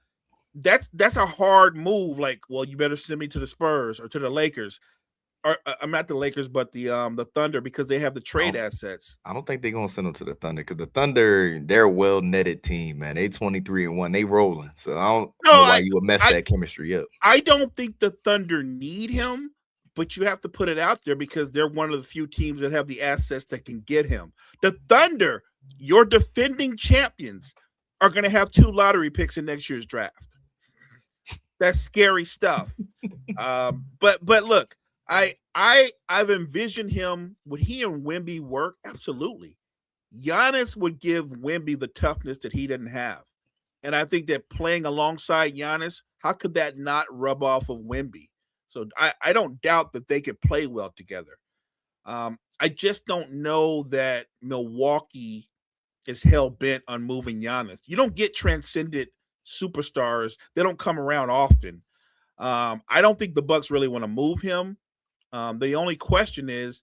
that's a hard move. Like, well, you better send me to the Spurs or to the Lakers. Or I'm not the Lakers, but the Thunder, because they have the trade assets. I don't think they're gonna send them to the Thunder because the Thunder, they're a well netted team, man. They 23-1, they rolling. So I don't know why you would mess that chemistry up. I don't think the Thunder need him, but you have to put it out there because they're one of the few teams that have the assets that can get him. The Thunder, your defending champions, are going to have 2 lottery picks in next year's draft. That's scary stuff. But look. I've envisioned him. Would he and Wemby work? Absolutely. Giannis would give Wemby the toughness that he didn't have. And I think that playing alongside Giannis, how could that not rub off of Wemby? So I don't doubt that they could play well together. I just don't know that Milwaukee is hell-bent on moving Giannis. You don't get transcendent superstars. They don't come around often. I don't think the Bucks really want to move him. The only question is,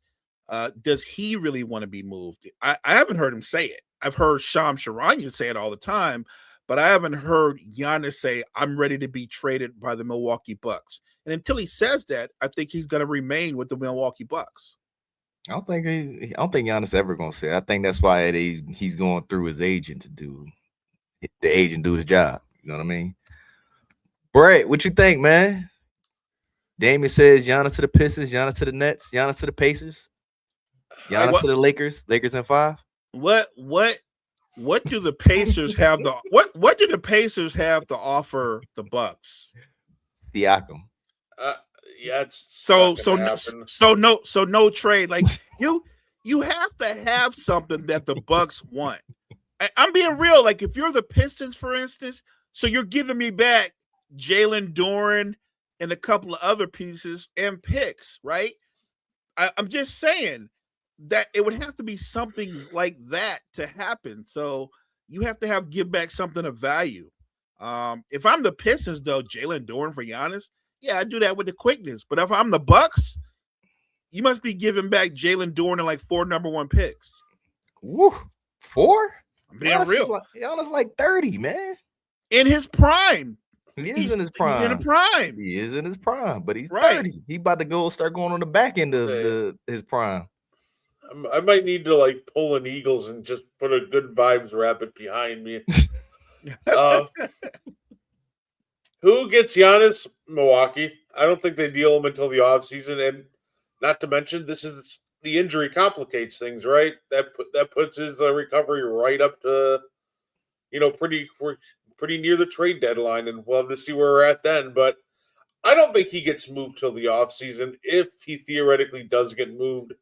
does he really want to be moved? I haven't heard him say it. I've heard Shams Charania say it all the time, but I haven't heard Giannis say, I'm ready to be traded by the Milwaukee Bucks. And until he says that, I think he's going to remain with the Milwaukee Bucks. I don't think Giannis ever going to say it. I think that's why he's going through his agent to do his job. You know what I mean? Brett, what you think, man? Damien says Giannis to the Pistons, Giannis to the Nets, Giannis to the Pacers, Giannis to the Lakers in 5. What do the Pacers have what do the Pacers have to offer the Bucks? Siakam. Yeah, so no trade. Like you have to have something that the Bucks want. I'm being real. Like if you're the Pistons, for instance, so you're giving me back Jalen Duren and a couple of other pieces and picks, right? I'm just saying that it would have to be something like that to happen. So you have to give back something of value. If I'm the Pistons, though, Jalen Duren for Giannis, yeah, I do that with the quickness. But if I'm the Bucks, you must be giving back Jalen Duren and like 4 number 1 picks. Woo, 4? I'm being real. Giannis like 30, man. In his prime. He is in his He's in a prime. prime. He is in his prime, but he's Right. 30. He about to start going on the back end of his prime. I might need to like pull an Eagles and just put a good vibes rabbit behind me. Who gets Giannis? Milwaukee. I don't think they deal him until the offseason. And not to mention, this is the injury complicates things, right? That puts his recovery right up to, pretty near the trade deadline, and we'll have to see where we're at then. But I don't think he gets moved till the offseason if he theoretically does get moved.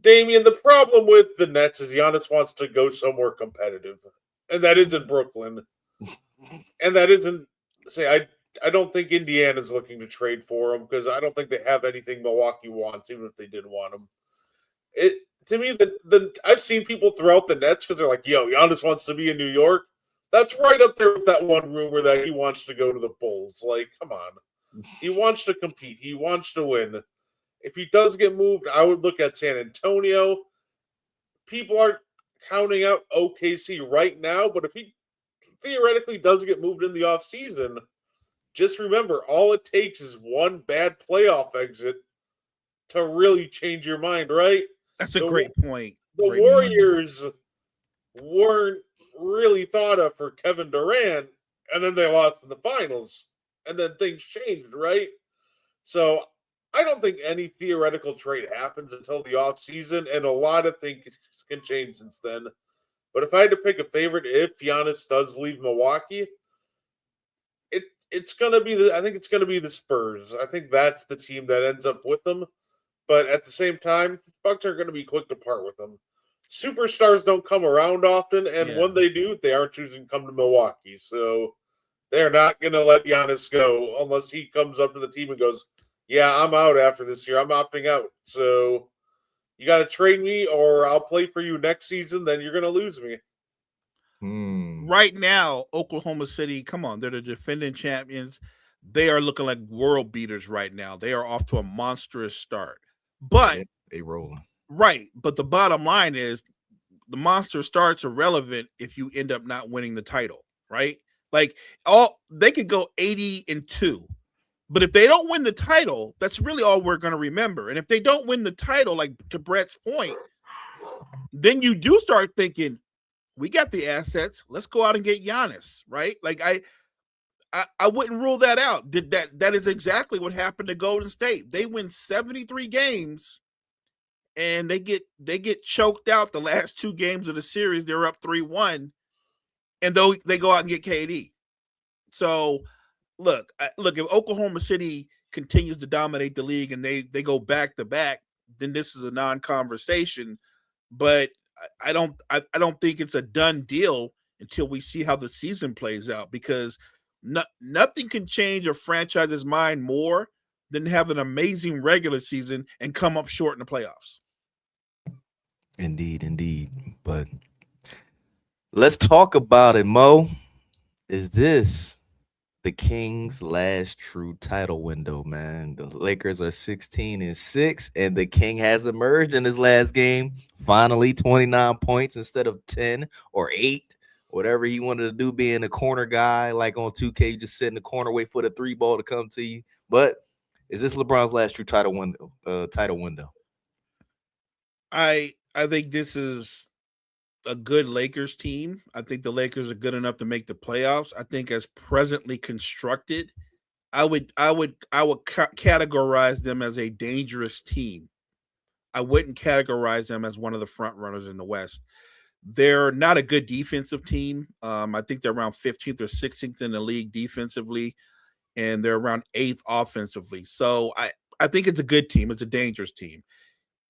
Damian, the problem with the Nets is Giannis wants to go somewhere competitive, and that isn't Brooklyn, and that isn't. I don't think Indiana's looking to trade for him because I don't think they have anything Milwaukee wants, even if they did want him. To me, I've seen people throughout the Nets because they're like, "Yo, Giannis wants to be in New York." That's right up there with that one rumor that he wants to go to the Bulls. Like, come on, he wants to compete. He wants to win. If he does get moved, I would look at San Antonio. People aren't counting out OKC right now, but if he theoretically does get moved in the offseason, just remember, all it takes is one bad playoff exit to really change your mind, right? That's a great point. The Warriors weren't really thought of for Kevin Durant, and then they lost in the finals, and then things changed, right? So I don't think any theoretical trade happens until the offseason, and a lot of things can change since then. But if I had to pick a favorite, if Giannis does leave Milwaukee, it's gonna be I think it's gonna be the Spurs. I think that's the team that ends up with them. But at the same time, Bucks are gonna be quick to part with them. Superstars don't come around often, and when they do, they aren't choosing to come to Milwaukee. So they're not gonna let Giannis go unless he comes up to the team and goes, "Yeah, I'm out after this year. I'm opting out. So you got to trade me, or I'll play for you next season. Then you're gonna lose me." Right now, Oklahoma City, come on, they're the defending champions. They are looking like world beaters right now. They are off to a monstrous start. But they rolling. Right. But the bottom line is the monster starts irrelevant if you end up not winning the title, right? Like they could go 80-2. But if they don't win the title, that's really all we're going to remember. And if they don't win the title, like to Brett's point, then you do start thinking, we got the assets. Let's go out and get Giannis, right? Like I wouldn't rule that out. That is exactly what happened to Golden State. They win 73 games and they get choked out the last 2 games of the series. They're up 3-1, and though they go out and get KD. So look, if Oklahoma City continues to dominate the league and they go back to back, then this is a non-conversation. But I don't think it's a done deal until we see how the season plays out, because nothing can change a franchise's mind more than have an amazing regular season and come up short in the playoffs. Indeed. But let's talk about it, Mo. Is this the Kings' last true title window, man? The Lakers are 16-6, and the King has emerged in his last game. Finally, 29 points instead of 10 or 8, whatever he wanted to do, being a corner guy, like on 2K, just sit in the corner, wait for the 3 ball to come to you. But is this LeBron's last true title window? I think this is a good Lakers team. I think the Lakers are good enough to make the playoffs. I think as presently constructed, I would categorize them as a dangerous team. I wouldn't categorize them as one of the front runners in the West. They're not a good defensive team. I think they're around 15th or 16th in the league defensively, and they're around 8th offensively. So I think it's a good team. It's a dangerous team.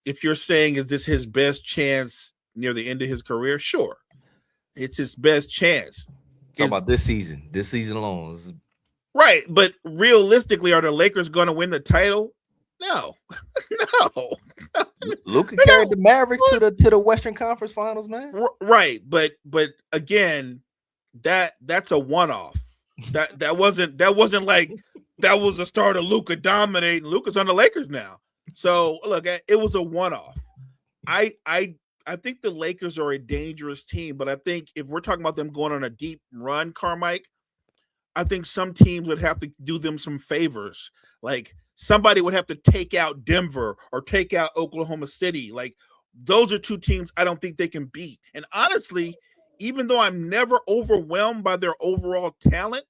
If you're saying, is this his best chance near the end of his career? Sure. It's his best chance. Talking about this season alone. Right. But realistically, are the Lakers going to win the title? No. No. Luka carried the Mavericks to the Western Conference Finals, man. Right. But again, that's a one-off. That wasn't like that was the start of Luka dominating. Luka's on the Lakers now. So look, it was a one-off. I think the Lakers are a dangerous team, but I think if we're talking about them going on a deep run, Carmike, I think some teams would have to do them some favors. Like somebody would have to take out Denver or take out Oklahoma City. Like those are two teams I don't think they can beat. And honestly, even though I'm never overwhelmed by their overall talent,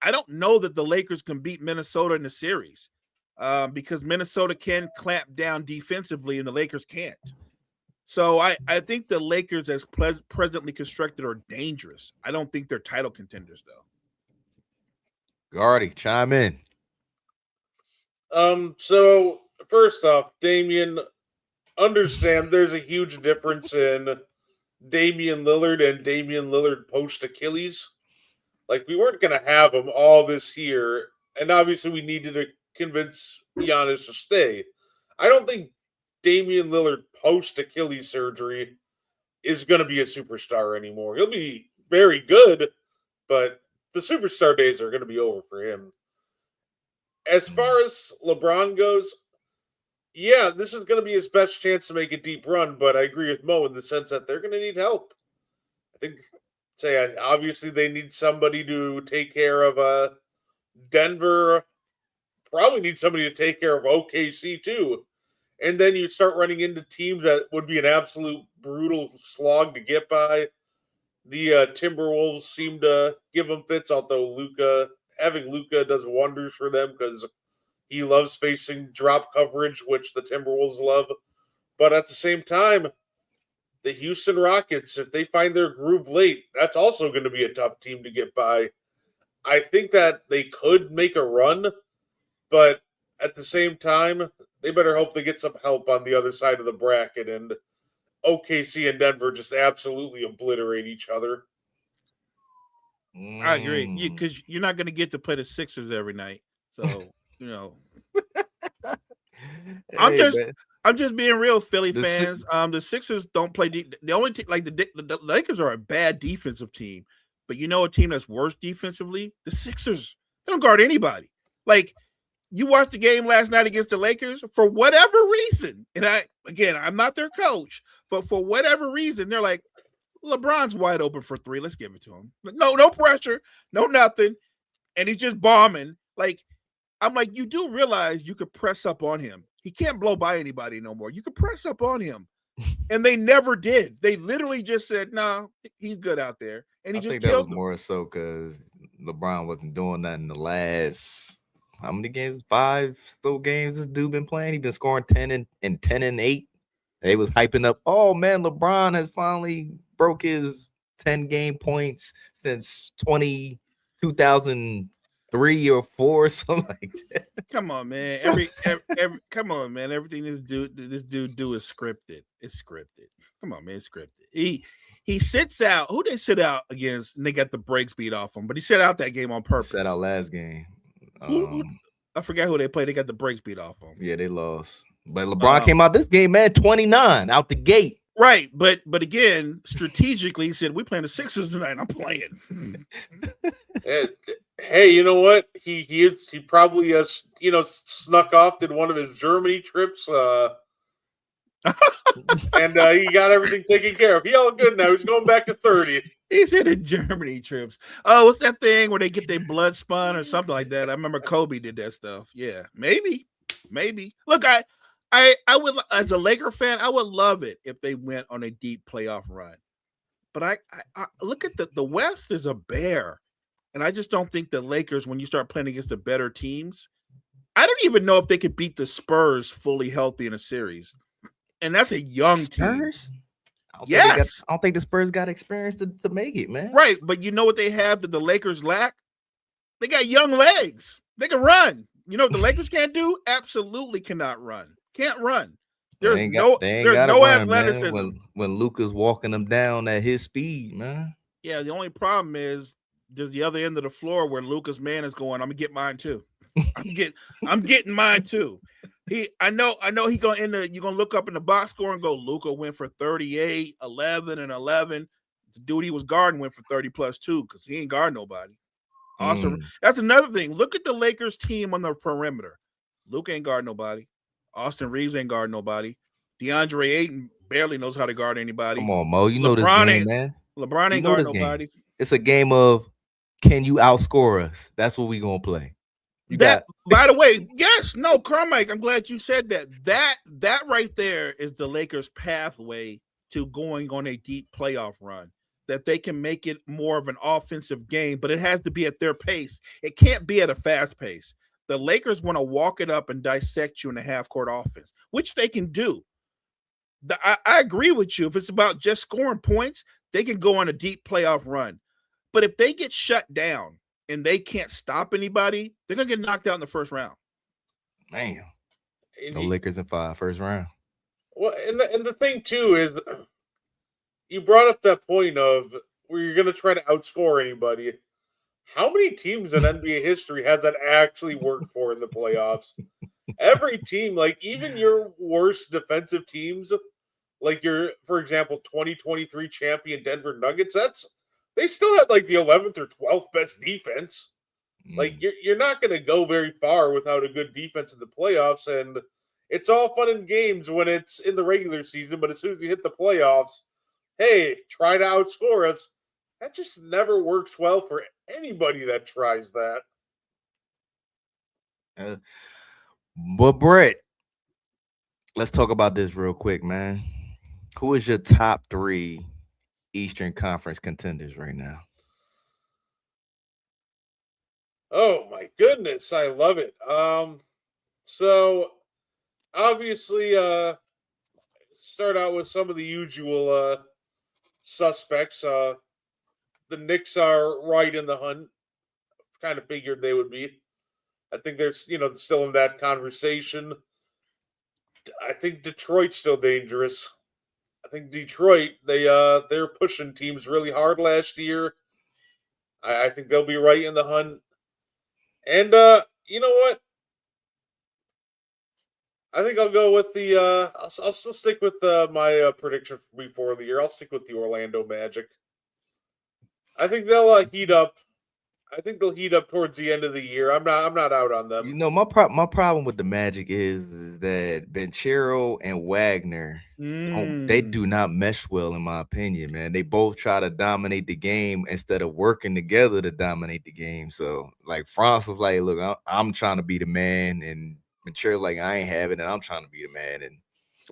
I don't know that the Lakers can beat Minnesota in the series because Minnesota can clamp down defensively and the Lakers can't. So I think the Lakers, as presently constructed, are dangerous. I don't think they're title contenders, though. Gardy, chime in. So first off, Damian, understand there's a huge difference in Damian Lillard and Damian Lillard post Achilles. Like, we weren't going to have him all this year, and obviously we needed to convince Giannis to stay. I don't think Damian Lillard post Achilles surgery is going to be a superstar anymore. He'll be very good, but the superstar days are going to be over for him. As far as LeBron goes, yeah, this is going to be his best chance to make a deep run, but I agree with Mo in the sense that they're going to need help. I think, obviously they need somebody to take care of Denver. Probably need somebody to take care of OKC too. And then you start running into teams that would be an absolute brutal slog to get by. The Timberwolves seem to give them fits, although having Luka does wonders for them because he loves facing drop coverage, which the Timberwolves love. But at the same time, the Houston Rockets, if they find their groove late, that's also going to be a tough team to get by. I think that they could make a run, but at the same time, they better hope they get some help on the other side of the bracket, and OKC and Denver just absolutely obliterate each other. I agree, because you're not going to get to play the Sixers every night. So, I'm just being real, Philly fans. The Sixers don't play. The only team, like the Lakers are a bad defensive team, but a team that's worse defensively, the Sixers. They don't guard anybody. Like, you watched the game last night against the Lakers for whatever reason, and I'm not their coach, but for whatever reason, they're like, LeBron's wide open for three. Let's give it to him. No pressure, no nothing, and he's just bombing. Like, I'm like, you do realize you could press up on him. He can't blow by anybody no more. You could press up on him, and they never did. They literally just said, "No, he's good out there," and he just killed them. More so because LeBron wasn't doing that in the last. How many games? 5 still games this dude been playing. He been scoring 10 and 10 and 8. They was hyping up. Oh man, LeBron has finally broke his 10-game points since 2003 or 4 or something like that. Come on, man. Come on, man. Everything this dude do is scripted. It's scripted. Come on, man. It's scripted. He sits out. Who they sit out against? And they got the brakes beat off him. But he sat out that game on purpose. Sat out last game. I forgot who they played. They got the brakes beat off them. Yeah, they lost. But LeBron came out this game, man, 29 out the gate. Right, but again, strategically, he said, "We playing the Sixers tonight. I'm playing." Hey, you know what? He probably snuck off, did one of his Germany trips, and he got everything taken care of. He all good now. He's going back to 30. He said the Germany trips. Oh, what's that thing where they get their blood spun or something like that? I remember Kobe did that stuff. Yeah, maybe. Look, I would, as a Laker fan, I would love it if they went on a deep playoff run. But I look at the West is a bear, and I just don't think the Lakers, when you start playing against the better teams, I don't even know if they could beat the Spurs fully healthy in a series, and that's a young team. Yes, I don't think the Spurs got experience to make it, man. Right, but you know what they have that the Lakers lack? They got young legs. They can run. You know what the Lakers can't do? Absolutely cannot run. Can't run. There's no athleticism. When Luka's walking them down at his speed, man. Yeah, the only problem is there's the other end of the floor where Luka's man is going, I'm gonna get mine too. I'm getting mine too. I know he gonna you're gonna look up in the box score and go, Luka went for 38, 11, and 11. The dude he was guarding went for 30 plus 2 because he ain't guarding nobody. Awesome. That's another thing. Look at the Lakers team on the perimeter. Luka ain't guarding nobody. Austin Reeves ain't guarding nobody. DeAndre Ayton barely knows how to guard anybody. Come on, Mo. You know this game, man. LeBron ain't guarding nobody. It's a game of can you outscore us? That's what we gonna play. You That, got by the way, yes, no, Carmike, I'm glad you said that. That right there is the Lakers' pathway to going on a deep playoff run. That they can make it more of an offensive game, but it has to be at their pace. It can't be at a fast pace. The Lakers want to walk it up and dissect you in a half court offense, which they can do. I agree with you. If it's about just scoring points, they can go on a deep playoff run. But if they get shut down and they can't stop anybody, they're gonna get knocked out in the first round. man. And No Lakers in 5 first round. well, and the thing too is, you brought up that point of where you're going to try to outscore anybody. How many teams in NBA history has that actually worked for in the playoffs? Every team, like even your worst defensive teams, like your, for example, 2023 champion Denver Nuggets, they still had like the 11th or 12th best defense. Like you're not going to go very far without a good defense in the playoffs, and it's all fun and games when it's in the regular season, but as soon as you hit the playoffs, hey, try to outscore us. That just never works well for anybody that tries that. But Brett, let's talk about this real quick, man. Who is your top 3 Eastern Conference contenders right now? Oh my goodness, I love it. So obviously, start out with some of the usual suspects. The Knicks are right in the hunt. Kind of figured they would be. I think they're still in that conversation. I think Detroit's still dangerous. I think Detroit they're pushing teams really hard last year. I think they'll be right in the hunt. And you know what? I think I'll go with the. I'll still stick with my prediction before the year. I'll stick with the Orlando Magic. I think they'll heat up. I think they'll heat up towards the end of the year. I'm not out on them. You know, my problem with the Magic is that Benchero and Wagner they do not mesh well, in my opinion, man. They both try to dominate the game instead of working together to dominate the game. So, like, France was like, "Look, I'm trying to be the man," and Benchero's like, "I ain't having it. I'm trying to be the man."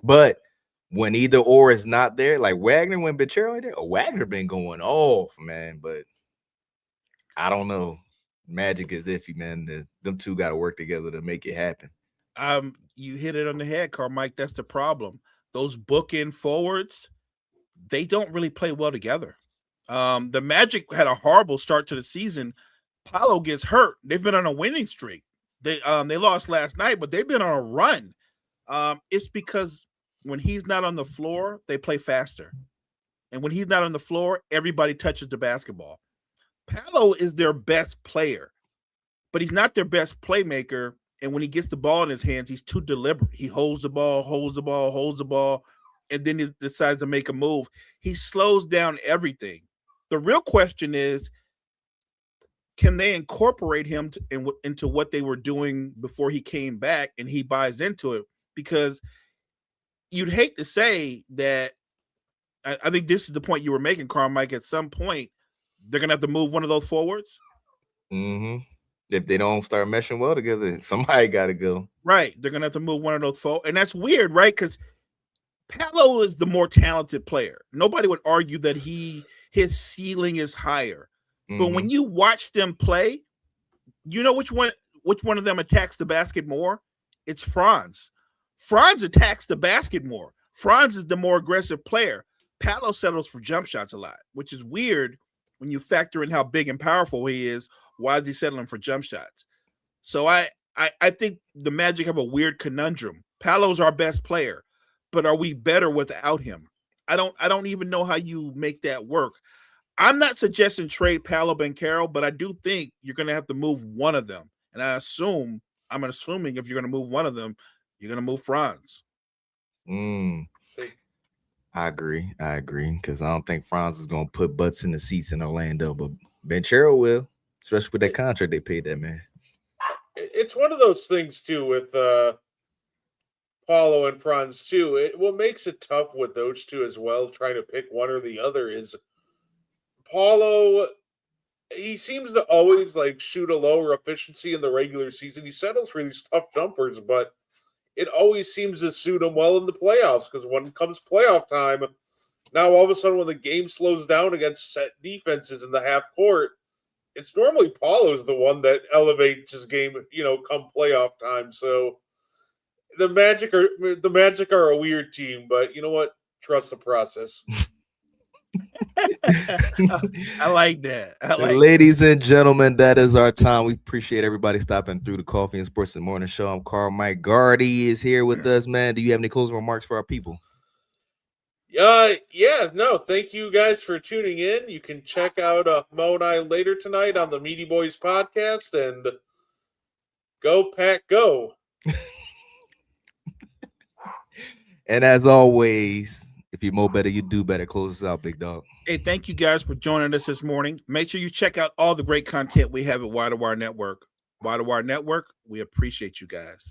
But when either or is not there, like Wagner, when Benchero ain't there, Wagner been going off, man. But I don't know. Magic is iffy, man. Them two got to work together to make it happen. You hit it on the head, Carmike. That's the problem. Those bookend forwards, they don't really play well together. The Magic had a horrible start to the season. Paolo gets hurt. They've been on a winning streak. They lost last night, but they've been on a run. It's because when he's not on the floor, they play faster. And when he's not on the floor, everybody touches the basketball. Paolo is their best player, but he's not their best playmaker. And when he gets the ball in his hands, he's too deliberate. He holds the ball, holds the ball, holds the ball, and then he decides to make a move. He slows down everything. The real question is, can they incorporate him into what they were doing before he came back and he buys into it? Because you'd hate to say that. I think this is the point you were making, Carmike. At some point, they're going to have to move one of those forwards. Mm-hmm. If they don't start meshing well together, somebody got to go. Right. They're going to have to move one of those forwards. And that's weird, right? Because Paolo is the more talented player. Nobody would argue that his ceiling is higher. Mm-hmm. But when you watch them play, you know which one of them attacks the basket more? It's Franz. Franz attacks the basket more. Franz is the more aggressive player. Paolo settles for jump shots a lot, which is weird when you factor in how big and powerful he is. Why is he settling for jump shots? So I think the Magic have a weird conundrum. Paolo's our best player, but are we better without him? I don't even know how you make that work. I'm not suggesting trade Paolo Banchero, but I do think you're going to have to move one of them. And I'm assuming if you're going to move one of them, you're going to move Franz. I agree. Because I don't think Franz is going to put butts in the seats in Orlando, but Banchero will, especially with that contract they paid that man. It's one of those things too with Paulo and Franz too. What makes it tough with those two as well, trying to pick one or the other, is Paulo he seems to always like shoot a lower efficiency in the regular season. He settles for these tough jumpers, but it always seems to suit him well in the playoffs because when it comes playoff time, now all of a sudden when the game slows down against set defenses in the half court, it's normally Paulo's the one that elevates his game, come playoff time. So the Magic are a weird team, but you know what? Trust the process. I like that. Ladies and gentlemen, that is our time. We appreciate everybody stopping through the Coffee and Sports in the Morning Show. I'm Carmike. Gardy is here with us, man. Do you have any closing remarks for our people? No, thank you guys for tuning in. You can check out Mo and I later tonight on the Meaty Boys podcast, and go Pack Go. And as always, if you mow better, you do better. Close us out, big dog. Hey, thank you guys for joining us this morning. Make sure you check out all the great content we have at Wire to Wire Network. Wire to Wire Network, we appreciate you guys.